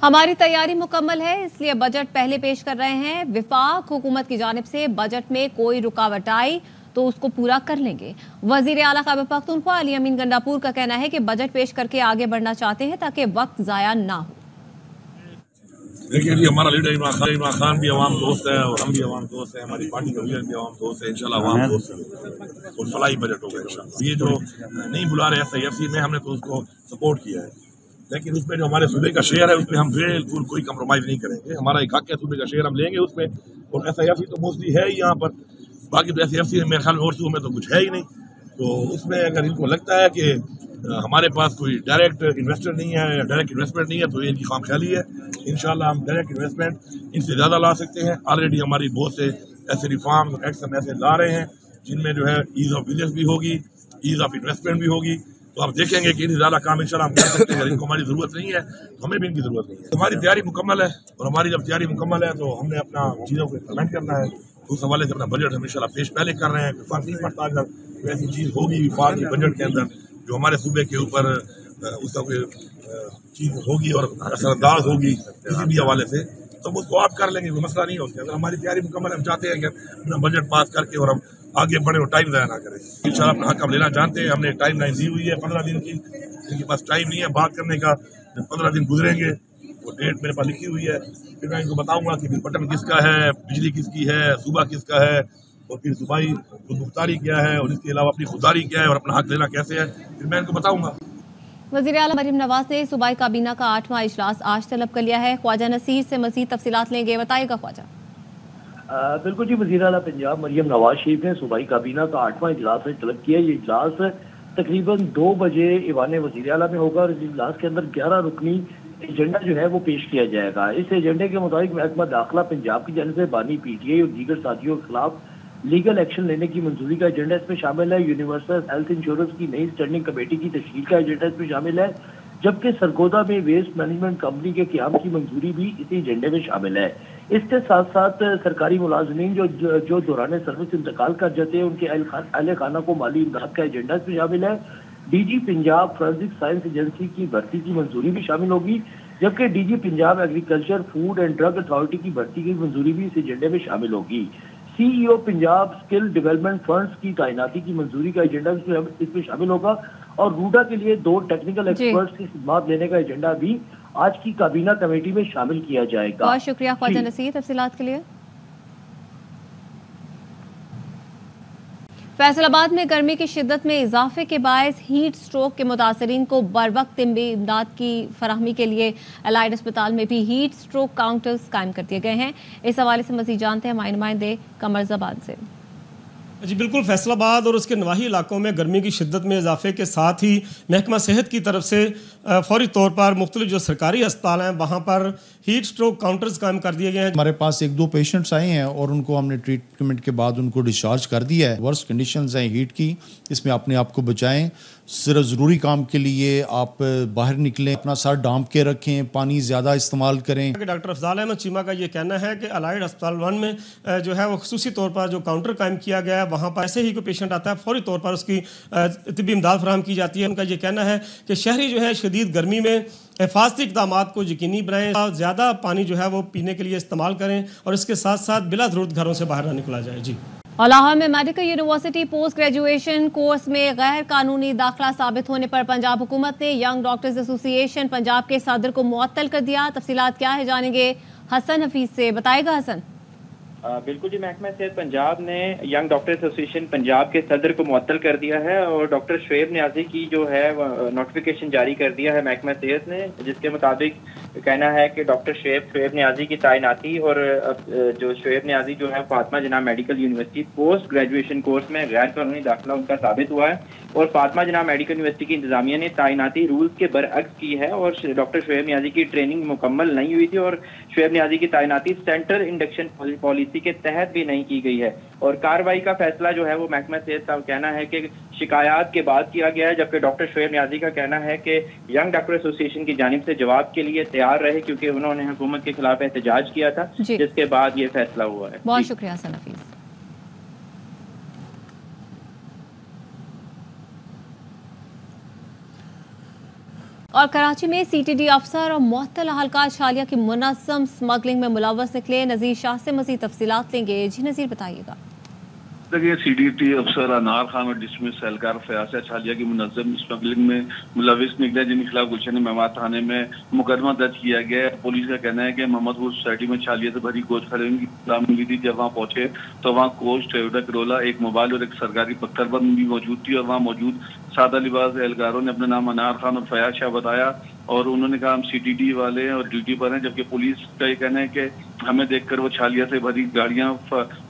हमारी तैयारी मुकम्मल है, इसलिए बजट पहले पेश कर रहे हैं। विफाक हुकूमत की जानिब से बजट में कोई रुकावट आई तो उसको पूरा कर लेंगे। वजीर आला खैबर पख्तूनख्वा अली अमीन गंडापुर का कहना है कि बजट पेश करके आगे बढ़ना चाहते हैं ताकि वक्त ज़ाया ना हो। देखिए जी, हमारा लीडर इमरान खान भी अवाम दोस्त है और हम भी अवाम दोस्त हैं, हमारी पार्टी का लीडर भी अवाम दोस्त है। इंशाल्लाह अवाम दोस्त है और फलाही बजट होगा इंशाल्लाह। ये जो नहीं बुला रहे SIFC में, हमने तो उसको सपोर्ट किया है, लेकिन उसमें जो हमारे सूबे का शेयर है उसमें हम बिल्कुल कोई कम्प्रोमाइज़ नहीं करेंगे। हमारा एक हक है, सूबे का शेयर हम लेंगे उसमें। और SIFC तो मोस्टली है ही यहाँ पर, बाकी तो SIFC में मेरे ख्याल में और सूबों में तो कुछ है ही नहीं। तो उसमें अगर इनको लगता है कि हमारे पास कोई डायरेक्ट इन्वेस्टर नहीं है या डायरेक्ट इन्वेस्टमेंट नहीं है तो ये इनकी खामख्याली है। इंशाल्लाह हम डायरेक्ट इन्वेस्टमेंट इनसे ज़्यादा ला सकते हैं। ऑलरेडी हमारी बहुत से ऐसे रिफॉर्म एक्ट्स हम ऐसे ला रहे हैं जिनमें जो है ईज़ ऑफ बिजनेस भी होगी, ईज़ ऑफ इन्वेस्टमेंट भी होगी। तो आप देखेंगे कि इन्हीं ज़्यादा काम इंशाल्लाह हम कर सकते हैं। अगर इनको हमारी ज़रूरत नहीं है तो हमें भी इनकी ज़रूरत नहीं है। हमारी तैयारी मुकम्मल है और हमारी जब तैयारी मुकम्मल है तो हमने अपना चीज़ों को इम्प्लीमेंट करना है। उस हवाले से अपना बजट हम इंशाल्लाह पेश पहले कर रहे हैं। विफाक नहीं पड़ता, अगर ऐसी चीज़ होगी विफाक के बजट के अंदर जो हमारे सूबे के ऊपर उसका कोई चीज़ होगी और असरअंदाज होगी किसी भी हवाले से, तो उसको आप कर लेंगे, कोई मसला नहीं है उसके। अगर हमारी तैयारी मुकम्मल है, हम चाहते हैं कि अपना बजट पास करके और हम आगे बढ़े और टाइम ज़ाया ना करें। इंशाल्लाह अपना हक हम लेना जानते हैं। हमने टाइम लाइन दी हुई है 15 दिन की, इनके पास टाइम नहीं है बात करने का। जब 15 दिन गुजरेंगे वो डेट मेरे पास लिखी हुई है, फिर मैं इनको बताऊंगा कि बटन किसका है, बिजली किसकी है, सूबा किसका है और फिर सूबाई खुदमुख्तारी क्या है और इसके अलावा अपनी खुददारी क्या है और अपना हक लेना कैसे है, फिर मैं इनको बताऊंगा। वज़ीर आला मरीम नवाज ने सूबाई काबीना का 8वां इजलास आज तलब कर लिया है। ख्वाजा नसीर से मज़ीद तफसीलात लेंगे, बताइएगा ख्वाजा। बिल्कुल जी, वज़ीर आला पंजाब मरियम नवाज शरीफ ने सूबाई काबीना का 8वां इजलास तलब किया। ये इजलास तकरीबन 2 बजे ईवान वज़ीर आला में होगा और इस इजलास के अंदर 11 रुकनी एजेंडा जो है वो पेश किया जाएगा। इस एजेंडे के मुताबिक महकमा दाखिला पंजाब की जानिब से बानी PTI और दीगर साथियों के खिलाफ लीगल एक्शन लेने की मंजूरी का एजेंडा इसमें शामिल है। यूनिवर्सल हेल्थ इंश्योरेंस की नई स्टैंडिंग कमेटी की तश्कील का एजेंडा इसमें शामिल है, जबकि सरगोदा में वेस्ट मैनेजमेंट कंपनी के क़याम की मंजूरी भी इसी एजेंडे में शामिल है। इसके साथ साथ सरकारी मुलाजमीन जो दौरान सर्विस इंतकाल कर जाते हैं उनके अहल खाना को माली इमदाद का एजेंडा इसमें शामिल है। DG Punjab forensic science agency की भर्ती की मंजूरी भी शामिल होगी, जबकि DG Punjab agriculture food and drug authority की भर्ती की मंजूरी भी इस एजेंडे में शामिल होगी। CEO Punjab skill development funds की तैनाती की मंजूरी का एजेंडा इसमें शामिल होगा और रूडा के लिए 2 टेक्निकल एक्सपर्ट्स की खिदमत लेने का एजेंडा भी आज की काबीना कमेटी में शामिल किया जाएगा। बहुत शुक्रिया ख्वाजा नसीर तफसीलात के लिए। फैसलाबाद में गर्मी की शिद्दत में इजाफे के बायस हीट स्ट्रोक के मुतासरीन को बरवक्त इमदाद की फराहमी के लिए अलाइड अस्पताल में भी हीट स्ट्रोक काउंटर्स कायम कर दिए गए हैं। इस हवाले से मज़ीद जानते हैं हमारे नुमाइंदे कमर ज़बान से। जी बिल्कुल, फैसलाबाद और उसके नवाही इलाकों में गर्मी की शिद्दत में इजाफे के साथ ही महकमा सेहत की तरफ से फौरी तौर पर मुख्तलिफ जो सरकारी अस्पताल हैं वहाँ पर हीट स्ट्रोक काउंटर्स कायम कर दिए गए हैं। हमारे पास 1-2 पेशेंट्स आए हैं और उनको हमने ट्रीटमेंट के बाद उनको डिस्चार्ज कर दिया है। वर्स्ट कंडीशंस हैं हीट की, इसमें अपने आप को बचाएं। सिर्फ ज़रूरी काम के लिए आप बाहर निकलें, अपना सर ढांप के रखें, पानी ज़्यादा इस्तेमाल करें। डॉक्टर अफजाल अहमद चीमा का ये कहना है कि अलाइड अस्पताल 1 में जो है वो खुसूसी तौर पर जो काउंटर कायम किया गया है वहाँ पर ऐसे ही कोई पेशेंट आता है फौरी तौर पर उसकी तिब्बी इमदाद फराहम की जाती है। उनका ये कहना है कि शहरी जो है शदीद गर्मी में हिफाजती इक़दामात को यकीनी बनाएं, ज़्यादा पानी जो है वो पीने के लिए इस्तेमाल करें और इसके साथ साथ बिला ज़रूरत घरों से बाहर ना निकला जाए। जी लाहौर में medical university post graduation course में गैर कानूनी दाखिला साबित होने पर पंजाब हुकूमत ने यंग डॉक्टर्स एसोसिएशन पंजाब के सदर को मुअत्तल कर दिया। तफसीलात क्या है जानेंगे हसन हफीज से, बताएगा हसन। बिल्कुल जी, महकमा सेहत पंजाब ने यंग डॉक्टर एसोसिएशन पंजाब के सदर को मुअत्तल कर दिया है और डॉक्टर शुएब न्याजी की जो है नोटिफिकेशन जारी कर दिया है महकमा सेहत ने, जिसके मुताबिक कहना है कि डॉक्टर शुएब न्याजी की तैनाती और जो शुएब न्याजी जो है Fatima Jinnah medical university post graduation course में गैर कानूनी दाखिला उनका साबित हुआ है और फातिमा जिन्ना मेडिकल यूनिवर्सिटी की इंतजामिया ने तैनाती रूल्स के बरअक्स की है और डॉक्टर शुएब न्याजी की ट्रेनिंग मुकम्मल नहीं हुई थी और शुएब न्याजी की तैनाती सेंट्रल इंडक्शन पॉलिसी के तहत भी नहीं की गई है और कार्रवाई का फैसला जो है वो महकमा सेहत का कहना है कि शिकायत के बाद किया गया है, जबकि डॉक्टर शुएब न्याजी का कहना है कि यंग डॉक्टर एसोसिएशन की जानिब से जवाब के लिए तैयार रहे क्योंकि उन्होंने हुकूमत के खिलाफ एहतजाज किया था, जिसके बाद ये फैसला हुआ है। बहुत शुक्रिया हसन हफीज। और कराची में CTD अफसर और मुअत्तल अहलकार छालिया की मुनज़्ज़म स्मगलिंग में मुलव्वस निकले। नज़ीर शाह से मज़ीद तफसीलात लेंगे। जी नज़ीर बताइएगा। देखिए, CDT अफसर अनार खान और डिसमिस एहलकार फयाज छालिया की मुनज़्ज़म स्मगलिंग में मुलव्वस निकले, जिनके खिलाफ गुलशन महमाद थाने में मुकदमा दर्ज किया गया है। पुलिस का कहना है कि मोहम्मदपुर सोसाइटी में छालिया से भरी गोश्त खरीदने की इत्तला मिली थी। जब वहाँ पहुंचे तो वहाँ कोच, टोयोटा करोला, एक मोबाइल और एक सरकारी पत्थरबंद भी मौजूद थी। और वहाँ मौजूद सादा लिबास एहलकारों ने अपना नाम अनार खान और फयाज शाह बताया और उन्होंने कहा हम CTD वाले हैं और ड्यूटी पर हैं। जबकि पुलिस का ये कहना है कि हमें देखकर वो छालिया से भरी गाड़ियां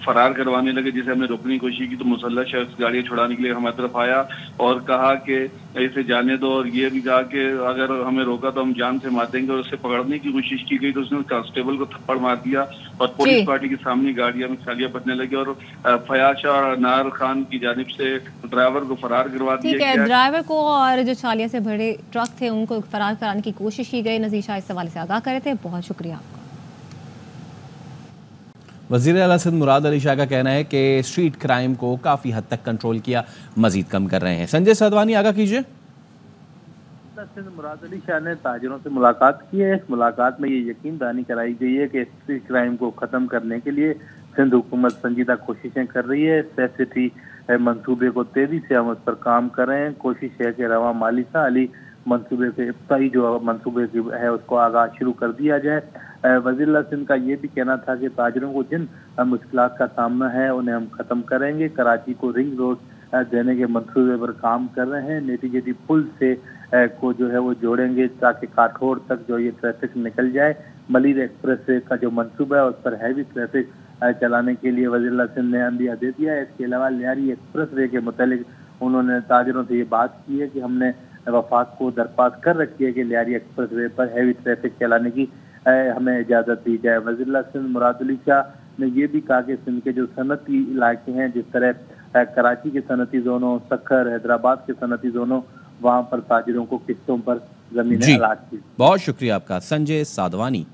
फरार करवाने लगे, जिसे हमने रोकने की कोशिश की तो मुसल्लह शख्स गाड़ियां छुड़ाने के लिए हमारी तरफ आया और कहा कि इसे जाने दो, और ये भी कहा कि अगर हमें रोका तो हम जान से मार देंगे। और उसे पकड़ने की कोशिश की गई तो उसने कांस्टेबल को थप्पड़ मार दिया और पुलिस पार्टी के सामने गाड़ियां में छालियां बचने लगी और फयाज शाह और अनार खान की जानिब से ड्राइवर को फरार करवा दिया गया। ड्राइवर को और जो छालिया से भरे ट्रक थे उनको फरार कराने की कोशिश की गई। नज़ीर शाह इस सवाल से आगाह करे थे, बहुत शुक्रिया आपका। वज़ीर आला सिंध मुराद अली शाह का कहना है कि स्ट्रीट क्राइम को काफ़ी हद तक कंट्रोल किया, मजीद कम कर रहे हैं। संजय साधवानी आगाह कीजिए। सिंध मुराद अली शाह ने ताजिरों से मुलाकात की है। इस मुलाकात में ये यकीन दहानी कराई गई है कि स्ट्रीट क्राइम को ख़त्म करने के लिए सिंध हुकूमत संजीदा कोशिशें कर रही है। सेफ सिटी मंसूबे को तेजी से हम उस पर काम कर रहे हैं। कोशिश है कि रवा माली साली मंसूबे के इब्तदाई जो मंसूबे की है उसको आगाज शुरू कर दिया जाए। वज़ीर सिंध का ये भी कहना था कि ताजिरों को जिन मुश्किलात का सामना है उन्हें हम ख़त्म करेंगे। कराची को रिंग रोड देने के मंसूबे पर काम कर रहे हैं। नेटिजेटी पुल से को जो है वो जोड़ेंगे ताकि काठोर तक जो ये ट्रैफिक निकल जाए। मलिर एक्सप्रेस का जो मंसूबा है उस पर हैवी ट्रैफिक चलाने के लिए वज़ीर सिंध ने अंदिया दे दिया है। इसके अलावा लियारी एक्सप्रेस वे के मुतालिक उन्होंने ताजिरों से ये बात की है कि हमने वफाक को दरख्वास्त कर रखी है कि लियारी एक्सप्रेस वे पर हैवी ट्रैफिक चलाने की हमें इजाज़त दी जाए। वज़ीर सिंध मुराद अली शाह ने ये भी कहा कि सिंध के जो सनती इलाके हैं, जिस तरह कराची के सनती जोनों, सखर, हैदराबाद के सनती जोनों, वहाँ पर ताजिरों को किस्तों पर जमीनें अलाट की। बहुत शुक्रिया आपका संजय साधवानी।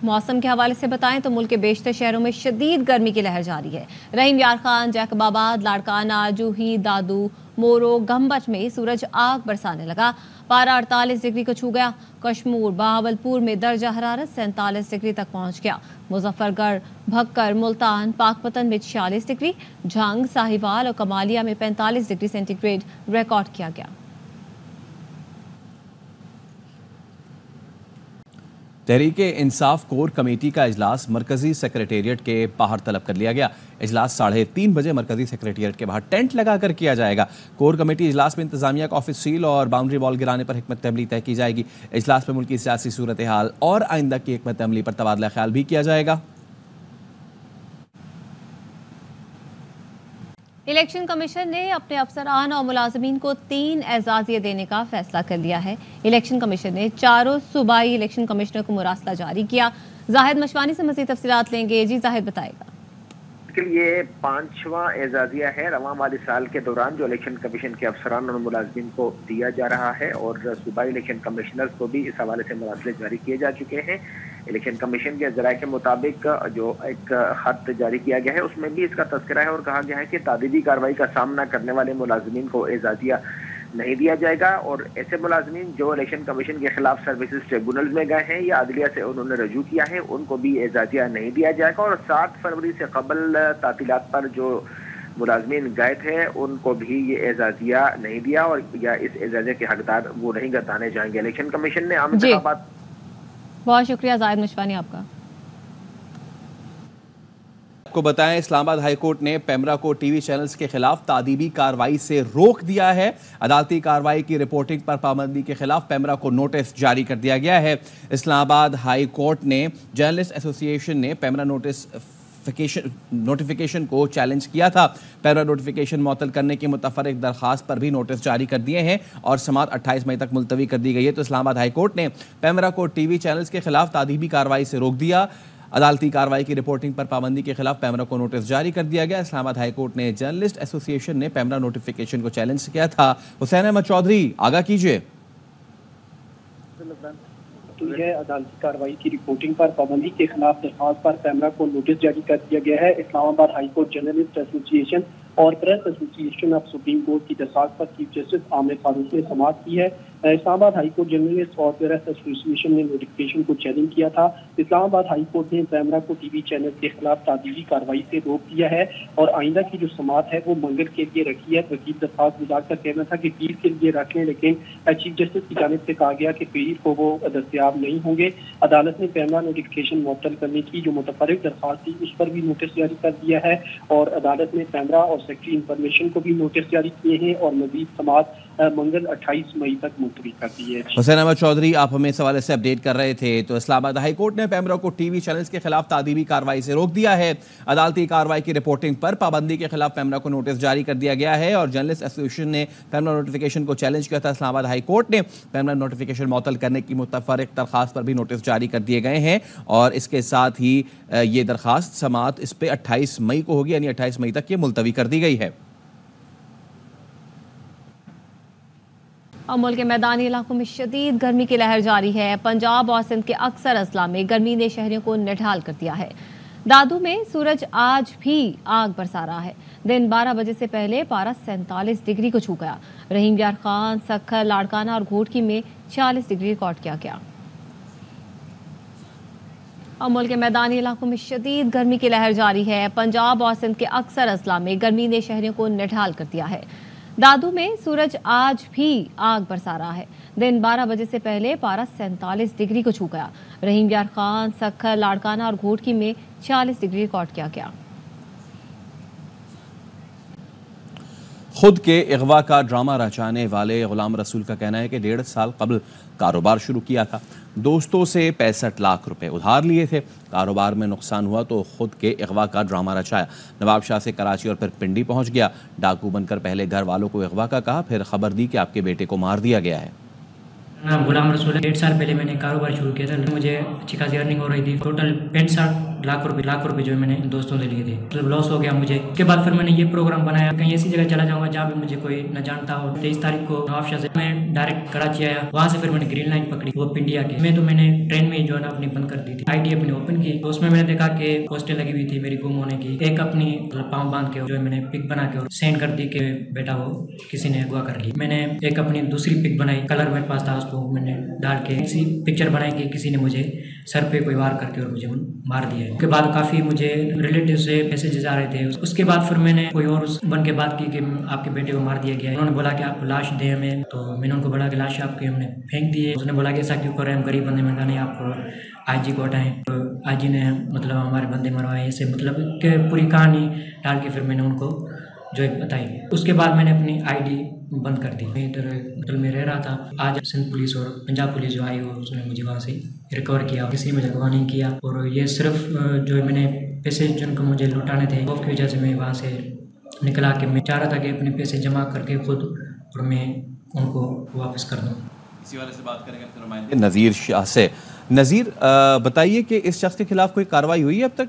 मौसम के हवाले से बताएं तो मुल्क के बेशतर शहरों में शदीद गर्मी की लहर जारी है। रहीम यार खान, जैकबाबाद, लाड़काना, जूही, दादू, मोरो, गम्बच में सूरज आग बरसाने लगा। पारा 48 डिग्री को छू गया। कश्मीर, बहावलपुर में दर्जा हरारत 47 डिग्री तक पहुंच गया। मुजफ्फरगढ़, भक्कर, मुल्तान, पाकपतन में 46 डिग्री, झंग, साहिवाल और कमालिया में 45 डिग्री सेंटीग्रेड रिकॉर्ड किया गया। तहरीके इंसाफ कोर कमेटी का इजलास मरकजी सेक्रेटेरिएट के बाहर तलब कर लिया गया। इजलास 3:30 बजे मरकजी सेक्रेटेरिएट के बाहर टेंट लगाकर किया जाएगा। कोर कमेटी इजलास में इंतजामिया का ऑफिस सील और बाउंड्री वॉल गिराने पर हिकमत अमली तय की जाएगी। इजलास में मुल्क की सियासी सूरत हाल और आइंदा की हिकमत अमली पर तबादला ख्याल भी किया जाएगा। इलेक्शन कमीशन ने अपने अफसरान और मुलाजमीन को 3 एजाज़िये देने का फैसला कर लिया है। इलेक्शन कमीशन ने 4 सूबाई इलेक्शन कमिश्नर को मुरासला जारी किया। जाहिद मशवानी से मज़ीद तफसीलात लेंगे। जी जाहिद बताएगा। ये 5वां एजाज़िया है रवां वाले साल के दौरान जो इलेक्शन कमीशन के अफसरान और मुलाजमीन को दिया जा रहा है और सूबाई इलेक्शन कमिश्नर को भी इस हवाले से मुरासले जारी किए जा चुके हैं। इलेक्शन कमीशन के ज़राए के मुताबिक जो एक खत जारी किया गया है उसमें भी इसका तज़किरा है और कहा गया है कि तादीबी कार्रवाई का सामना करने वाले मुलाजमीन को एजाज़िया नहीं दिया जाएगा और ऐसे मुलाजमीन जो इलेक्शन कमीशन के खिलाफ सर्विसेज ट्रिब्यूनल में गए हैं या अदलिया से उन्होंने रजू किया है उनको भी एजाज़िया नहीं दिया जाएगा। और 7 फरवरी से कबल तातीलात पर जो मुलाजमीन गए थे उनको भी ये एजाज़िया नहीं दिया और या इस एजाज़िया के हकदार वो नहीं गर्दाने जाएंगे। इलेक्शन कमीशन ने आम इंतखाबात। बहुत शुक्रिया जाहिद मशवानी आपका। को बताएं इस्लामाबाद हाई कोर्ट ने पेमरा को टीवी चैनल्स के खिलाफ तादीबी कार्रवाई से रोक दिया है। अदालती कार्रवाई की रिपोर्टिंग पर पाबंदी के खिलाफ पेमरा को नोटिस जारी कर दिया गया है। इस्लामाबाद हाई कोर्ट ने जर्नलिस्ट एसोसिएशन ने पेमरा नोटिफिकेशन को चैलेंज किया था। पेमरा नोटिफिकेशन मुअत्तल करने की मुतफर्रिक दरखास्त पर भी नोटिस जारी कर दिए हैं और समाअत 28 मई तक मुलतवी कर दी गई है। तो इस्लामाबाद हाई कोर्ट ने पेमरा को टीवी चैनल्स के खिलाफ तादीबी कार्रवाई से रोक दिया। अदालती कार्रवाई की रिपोर्टिंग पर पाबंदी के खिलाफ पेमरा को नोटिस जारी कर दिया गया। इस्लामाबाद हाई कोर्ट ने जर्नलिस्ट एसोसिएशन ने पेमरा नोटिफिकेशन को चैलेंज किया था। हुसैन अहमद चौधरी आगाह कीजिए। अदालती कार्रवाई की रिपोर्टिंग पर पाबंदी के खिलाफ दरखास्त पर पेमरा को नोटिस जारी कर दिया गया है। Islamabad high court journalist association اور press association of supreme court की दरख्वास्त पर चीफ जस्टिस आमिर फारूक ने समाअत की है। इस्लामाबाद हाई कोर्ट जर्नलिस्ट और प्रेस एसोसिएशन ने नोटिफिकेशन को चैलेंज किया था। इस्लामाबाद हाई कोर्ट ने पैमरा को टीवी चैनल के खिलाफ तादीबी कार्रवाई से रोक दिया है और आइंदा की जो समाअत है वो मंगल के लिए रखी है। वकील दरख्वास्त गुजार का कहना था कि पीर के लिए रख लें, लेकिन चीफ जस्टिस की जानिब से कहा गया कि पीर को वो दस्तयाब नहीं होंगे। अदालत ने पैमरा नोटिफिकेशन मुअत्तल करने की जो मुतफर्रिक दरख्वास्त थी उस पर भी नोटिस जारी कर दिया है और अदालत ने पैमरा और सेक्रेटरी इंफॉर्मेशन को भी नोटिस जारी किए हैं और मजीद समाअत मंगल 28 मई तक मुलतवी कर दी है। हुसैन अहमद चौधरी, आप हमें इस हवाले से अपडेट कर रहे थे। तो इस्लामाबाद हाई कोर्ट ने पैमरा को टीवी चैनल्स के खिलाफ तादीबी कार्रवाई से रोक दिया है। अदालती कार्रवाई की रिपोर्टिंग पर पाबंदी के खिलाफ पैमरा को नोटिस जारी कर दिया गया है और जर्नलिस्ट एसोसिएशन ने पैमरा नोटिफिकेशन को चैलेंज किया था। इस्लामाबाद हाई कोर्ट ने पैमरा नोटिफिकेशन मुअत्तल करने की मुतफर्रिक दरख्वास्त पर भी नोटिस जारी कर दिए गए हैं और इसके साथ ही ये दरख्वास्त समाअत इस पे 28 मई को होगी, यानी 28 मई तक ये मुलतवी कर दी गई है। और मुल्क के मैदानी इलाकों में शदीद गर्मी की लहर जारी है। पंजाब और सिंध के अक्सर अजला में गर्मी ने शहरियों को निढाल कर दिया है। दादू में सूरज आज भी आग बरसा रहा है। दिन 12 बजे से पहले पारा 47 डिग्री को छू गया। रहीम यार खान, सक्खर, लाड़काना और घोटकी में 40 डिग्री रिकॉर्ड किया गया। और मुल्क के मैदानी इलाकों में शदीद गर्मी की लहर जारी है। पंजाब और सिंध के अक्सर अजला में गर्मी ने शहरियों को निढाल कर दिया है। दादू में सूरज आज भी आग बरसा रहा है। दिन 12 बजे से पहले पारा 47 डिग्री को छू गया। रहीम यार खान, सक्खर, लाड़काना और घोटकी में 40 डिग्री रिकॉर्ड किया गया। खुद के अगवा का ड्रामा रचाने वाले गुलाम रसूल का कहना है कि 1.5 साल कबल कारोबार शुरू किया था। दोस्तों से 65 लाख रुपए उधार लिए थे। कारोबार में नुकसान हुआ तो खुद के अगवा का ड्रामा रचाया। नवाब शाह से कराची और फिर पिंडी पहुंच गया। डाकू बनकर पहले घर वालों को अगवा का कहा, फिर खबर दी कि आपके बेटे को मार दिया गया है। नाम गुलाम रसूल। 1.5 साल पहले मैंने कारोबार शुरू किया था। मुझे अच्छी खासी अर्निंग हो रही थी। टोटल 65 लाख रुपए जो मैंने दोस्तों से लिए थे। मतलब लॉस हो गया मुझे। उसके बाद फिर मैंने ये प्रोग्राम बनाया, कहीं ऐसी जगह चला जाऊंगा जहाँ पे मुझे कोई न जानता हो। 23 तारीख को नवाब शाह से मैं डायरेक्ट कराची आया। वहाँ से फिर मैंने ग्रीन लाइन पकड़ी, वो पिंडिया की। मैं ट्रेन में जो है ना अपनी बंद कर दी थी। आईडी अपनी ओपन की तो उसमें मैंने देखा कि पोस्टें लगी हुई थी मेरी गुम होने की। एक अपनी पाँव बांध के जो मैंने पिक बना के और सेंड कर दी कि बेटा वो किसी ने अगवा कर ली। मैंने एक अपनी दूसरी पिक बनाई, कलर मेरे पास था, उसको मैंने डाल के ऐसी पिक्चर बनाई कि किसी ने मुझे सर पे कोई वार करके और मुझे मार दिया। उसके बाद काफ़ी मुझे रिलेटिव से मैसेजेस आ रहे थे। उसके बाद फिर मैंने कोई और बन के बात की कि आपके बेटे को मार दिया गया है। उन्होंने बोला कि आप लाश दें हमें, तो मैंने उनको बोला कि लाश आपकी हमने फेंक दी है। उसने बोला कि ऐसा क्यों कर रहे हैं, हम गरीब बंदे। मैंने कहा नहीं, आप IG को हटाएं। तो IG ने मतलब हमारे बंदे मरवाए, ऐसे मतलब कि पूरी कहानी डाल के फिर मैंने उनको जो एक बताई। उसके बाद मैंने अपनी ID बंद कर दी। मैं इधर होटल में रह रहा था। आज सिंध पुलिस और पंजाब पुलिस जो आई, उसने मुझे वहाँ से रिकवर किया। किसी ने मुझे अगवा नहीं किया और ये सिर्फ जो मैंने पैसे जिनको मुझे लुटाने थे खौफ की वजह से मैं वहाँ से निकला कि मैं चाह रहा था कि अपने पैसे जमा करके खुद और मैं उनको वापस कर दूँ। इसी वाले से बात करेंगे अपने नुमाइंदे नज़ीर शाह से। नज़ीर, बताइए कि इस शख्स के खिलाफ कोई कार्रवाई हुई है अब तक?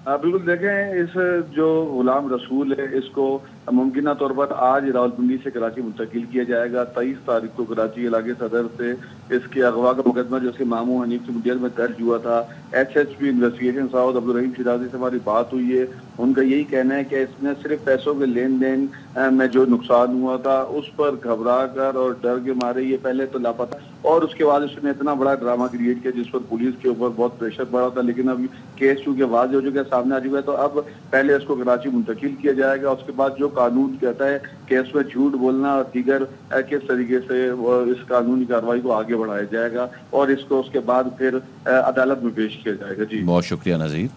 बिल्कुल देखें, इस जो गुलाम रसूल है इसको मुमकिन तौर पर आज रावलपिंडी से कराची मुंतकिल किया जाएगा। 23 तारीख को कराची इलाके सदर से इसके अगवा का मुकदमा जो इसके मामू हनीफ से मुंडियल में दर्ज हुआ था। HHP इन्वेस्टिगेशन साउद अब्दुल रहीम शिराजी से हमारी बात हुई है। उनका यही कहना है कि इसने सिर्फ पैसों के लेन देन में जो नुकसान हुआ था उस पर घबरा कर और डर के मारे ये पहले तो लापता और उसके बाद उसने इतना बड़ा ड्रामा क्रिएट किया जिस पर पुलिस के ऊपर बहुत प्रेशर पड़ा था। लेकिन अब केस चूंकि वाज़ेह हो चुका है, सामने आ चुका है, तो अब पहले इसको कराची मुंतकिल किया जाएगा। उसके बाद जो कानून कहता है कि इसमें झूठ बोलना और दीगर किस तरीके से इस कानूनी कार्रवाई को आगे बढ़ाया जाएगा और इसको उसके बाद फिर अदालत में पेश किया जाएगा। जी बहुत शुक्रिया नज़ीर।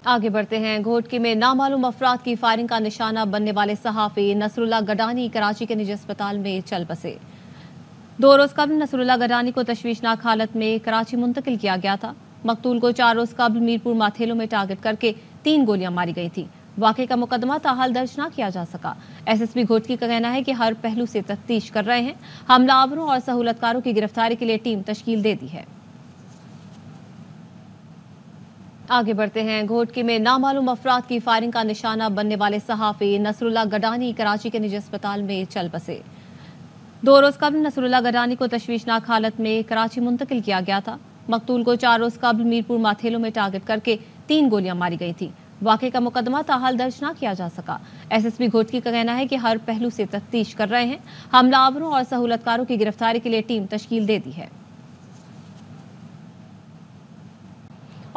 आगे बढ़ते हैं। घोटकी में नामालूम अफराद की फायरिंग का निशाना बनने वाले सहाफ़ी नसरुल्लाह गडानी कराची के निजी अस्पताल में चल बसे। 2 रोज कबल नसरुल्लाह गडानी को तशवीशनाक हालत में कराची मुंतकिल किया गया था। मकतूल को 4 रोज कबल मीरपुर माथेलो में टारगेट करके 3 गोलियां मारी गई थी। वाक़े का मुकदमा ताहाल दर्ज न किया जा सका। SSP घोटकी का कहना है कि हर पहलू से तफ्तीश कर रहे हैं। हमलावरों और सहूलतकारों की गिरफ्तारी के लिए टीम तश्कील दे दी है। आगे बढ़ते हैं। घोटकी में नामालूम अफराद की फायरिंग का निशाना बनने वाले सहाफ़ी नसरुल्लाह गडानी कराची के निजी अस्पताल में चल बसे। 2 रोज कबल नसरुल्लाह गडानी को तशवीशनाक हालत में कराची मुंतकिल किया गया था। मकतूल को 4 रोज कबल मीरपुर माथेलो में टारगेट करके 3 गोलियां मारी गई थी। वाक़े का मुकदमा ताहाल दर्ज न किया जा सका। SSP घोटकी का कहना है कि हर पहलू से तफ्तीश कर रहे हैं। हमलावरों और सहूलतकारों की गिरफ्तारी के लिए टीम तश्कील दे दी है।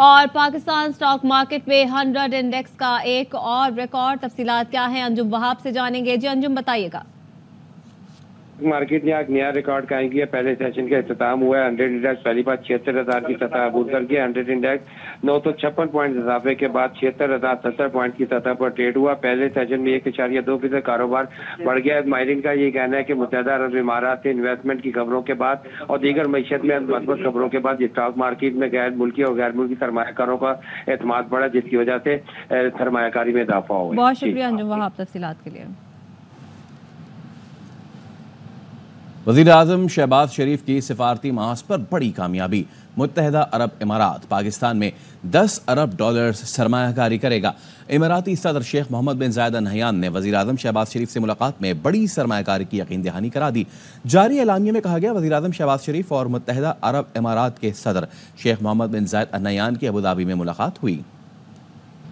और पाकिस्तान स्टॉक मार्केट में 100 इंडेक्स का एक और रिकॉर्ड। तफसीलात क्या है अंजुम वहाब से जानेंगे। जी अंजुम बताइएगा। मार्केट ने आज नया रिकॉर्ड कायम किया। पहले सेशन का इख्तिताम हुआ है। 100 इंडेक्स पहली बार 76,000 की सतह अबूर कर गया। 100 इंडेक्स 956 पॉइंट इजाफे के बाद 76,070 पॉइंट की सतह पर ट्रेड हुआ। पहले सेशन में 1.2% कारोबार बढ़ गया। माहिरीन का ये कहना है कि मुत्तहिदा अरब इमारात से इन्वेस्टमेंट की खबरों के बाद और दीगर मईशत में मजबूत खबरों के बाद स्टॉक मार्केट में गैर मुल्की और गैर मुल्की सरमायाकारों का एतमाद बढ़ा, जिसकी वजह से सरमायाकारी में इजाफा हुआ। बहुत शुक्रिया अंजुम वहाब तफसीलात के लिए। वज़ीर आज़म शहबाज शरीफ की सिफारती महाज पर बड़ी कामयाबी। मुत्तहिदा अरब इमारात पाकिस्तान में $10 अरब सरमायाकारी करेगा। इमाराती सदर शेख मोहम्मद बिन जायद अल नहयान ने वज़ीर आज़म शहबाज शरीफ से मुलाकात में बड़ी सरमायाकारी की यकीन दहानी करा दी। जारी एलानिये में कहा गया वज़ीर आज़म शहबाज शरीफ और मुत्तहिदा अरब इमारात के सदर शेख मोहम्मद बिन जायद अल नहयान की अबूधाबी में मुलाकात हुई।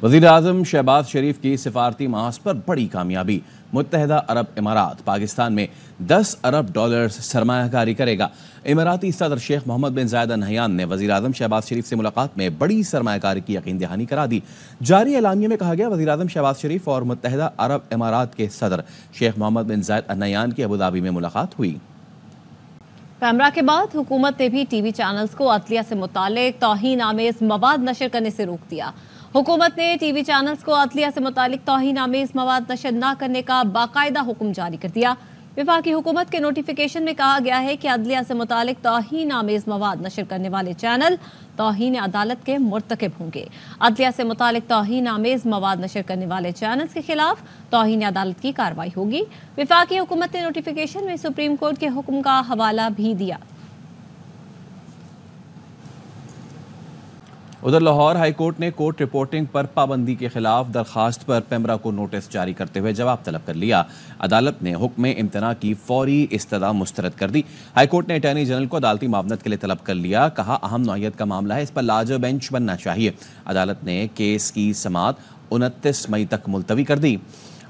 वज़ीर आज़म शहबाज शरीफ की सिफारती महाज पर बड़ी कामयाबी। मुत्तहिदा अरब इमारात पाकिस्तान में $10 अरब सरमायाकारी करेगा। इमाराती सदर शेख मोहम्मद बिन जायद अल नहयान ने वज़ीर आज़म शहबाज शरीफ से मुलाकात में बड़ी सरमायाकारी की यकीन दहानी करा दी। जारी एलानिये में कहा गया वज़ीर आज़म शहबाज शरीफ और मुत्तहिदा अरब इमारात के सदर शेख मोहम्मद बिन जायद अल नहयान की अबूधाबी में मुलाकात हुई। पैमरा के बाद हुकूमत ने भी टीवी चैनल्स को अदलिया से मुतालिक तौहीन आमेज मवाद नशर करने से रोक दिया। हुकूमत ने टीवी चैनल्स को अदलिया से मुतालिक तौहीन आमेज मवाद नशर न करने का बाकायदा हुक्म जारी कर दिया। वफाकी हुकूमत के नोटिफिकेशन में कहा गया है कि अदलिया से मुतालिक तौहीन आमेज मवाद नशर करने वाले चैनल तौहीन अदालत के मुर्तकिब होंगे। अदलिया से मुतालिक तौहीन आमेज मवाद नशर करने वाले चैनल्स के खिलाफ तौहीन अदालत की कार्रवाई होगी। वफाकी हुकूमत ने नोटिफिकेशन में सुप्रीम कोर्ट के हुक्म का हवाला भी दिया। उधर लाहौर हाई कोर्ट ने कोर्ट रिपोर्टिंग पर पाबंदी के खिलाफ दरखास्त पर पैमरा को नोटिस जारी करते हुए जवाब तलब कर लिया। अदालत ने हुक्म इम्तना की फौरी इस्तदा मुस्तरद कर दी। हाई कोर्ट ने अटॉर्नी जनरल को अदालती मामलत के लिए तलब कर लिया। कहा अहम नौइयत का मामला है, इस पर लार्जर बेंच बनना चाहिए। अदालत ने केस की समाअत 29 मई तक मुलतवी कर दी।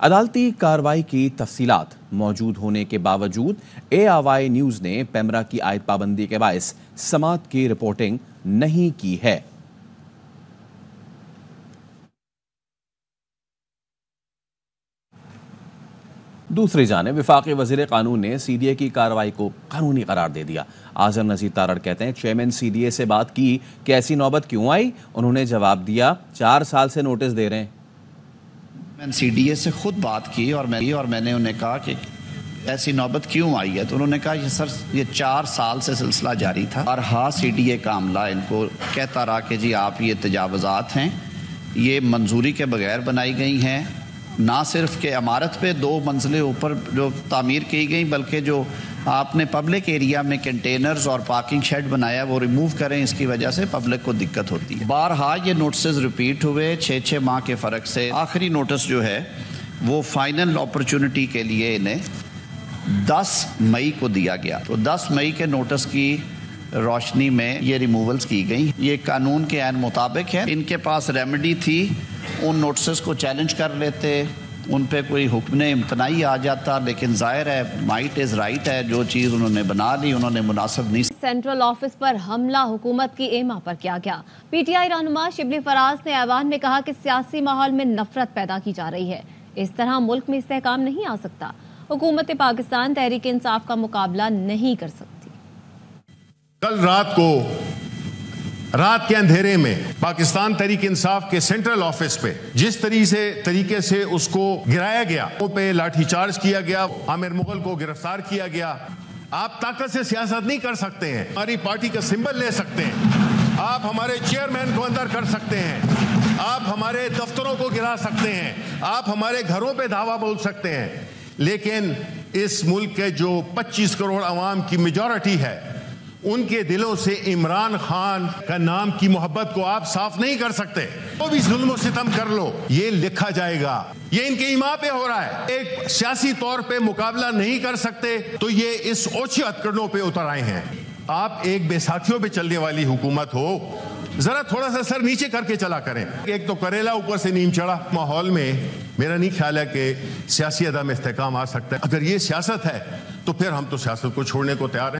अदालती कार्रवाई की तफसीलात मौजूद होने के बावजूद ARY न्यूज़ ने पैमरा की आयद पाबंदी के बायस समाअत की रिपोर्टिंग नहीं की है। दूसरी जानिब वफाकी वज़ीर कानून ने CDA की कार्रवाई को कानूनी करार दे दिया। आज़म नज़ीर तारड़ कहते हैं चेयरमैन CDA से बात की कि ऐसी नौबत क्यों आई। उन्होंने जवाब दिया 4 साल से नोटिस दे रहे हैं। मैंने CDA से खुद बात की और मैंने उन्हें कहा कि ऐसी नौबत क्यों आई है, तो उन्होंने कहा ये सर ये 4 साल से सिलसिला जारी था और हाँ CDA का अमला इनको कहता रहा कि जी आप ये तजावुज़ात हैं, ये मंजूरी के बगैर बनाई गई हैं। ना सिर्फ के इमारत पे 2 मंजिलें ऊपर जो तामीर की गई, बल्कि जो आपने पब्लिक एरिया में कंटेनर्स और पार्किंग शेड बनाया वो रिमूव करें, इसकी वजह से पब्लिक को दिक्कत होती है। बारहा ये नोटिस रिपीट हुए 6-6 माह के फ़र्क से। आखिरी नोटिस जो है वो फाइनल अपॉर्चुनिटी के लिए इन्हें 10 मई को दिया गया। तो 10 मई के नोटिस की रोशनी में ये रिमूवल्स की गई। ये कानून के ऐन मुताबिक है। इनके पास रेमेडी थी, उन नोटिस को चैलेंज कर लेते, उन पे कोई हुक्म इम्तनाई आ जाता, लेकिन जाहिर है माइट इज़ राइट है, जो चीज़ उन्होंने बना ली उन्होंने मुनासिब नहीं। सेंट्रल ऑफिस पर हमला हुकूमत की एमा पर किया गया। PTI रहनुमा शिबली फराज ने ऐवान में कहा कि सियासी माहौल में नफरत पैदा की जा रही है, इस तरह मुल्क में इस्तेहकाम नहीं आ सकता। हुकूमत पाकिस्तान तहरीक इंसाफ का मुकाबला नहीं कर सकती। कल रात के अंधेरे में पाकिस्तान तहरीक इंसाफ के सेंट्रल ऑफिस पे जिस तरीके से उसको गिराया गया, वो पे लाठीचार्ज किया गया, आमिर मुगल को गिरफ्तार किया गया। आप ताकत से सियासत नहीं कर सकते हैं, हमारी पार्टी का सिंबल ले सकते हैं, आप हमारे चेयरमैन को अंदर कर सकते हैं, आप हमारे दफ्तरों को गिरा सकते हैं, आप हमारे घरों पे धावा बोल सकते हैं, लेकिन इस मुल्क के जो 25 करोड़ अवाम की मेजॉरिटी है उनके दिलों से इमरान खान का नाम की मोहब्बत को आप साफ नहीं कर सकते। वो भी जुल्म सितम कर लो, ये लिखा जाएगा। ये इनके ईमा पे हो रहा है। एक सियासी तौर पे मुकाबला नहीं कर सकते तो ये इस ओछे हथकंडों पे उतर आए हैं। आप एक बेसाखियों पे चलने वाली हुकूमत हो, ذرا تھوڑا سا سر نیچے کر کے چلا کریں. ایک تو کریلا اوپر سے نیم چڑھا. ماحول میں میرا نہیں خیال ہے کہ سیاسی عدم استحکام آ سکتا ہے. اگر یہ سیاست ہے تو پھر ہم تو سیاست کو چھوڑنے کو تیار ہیں.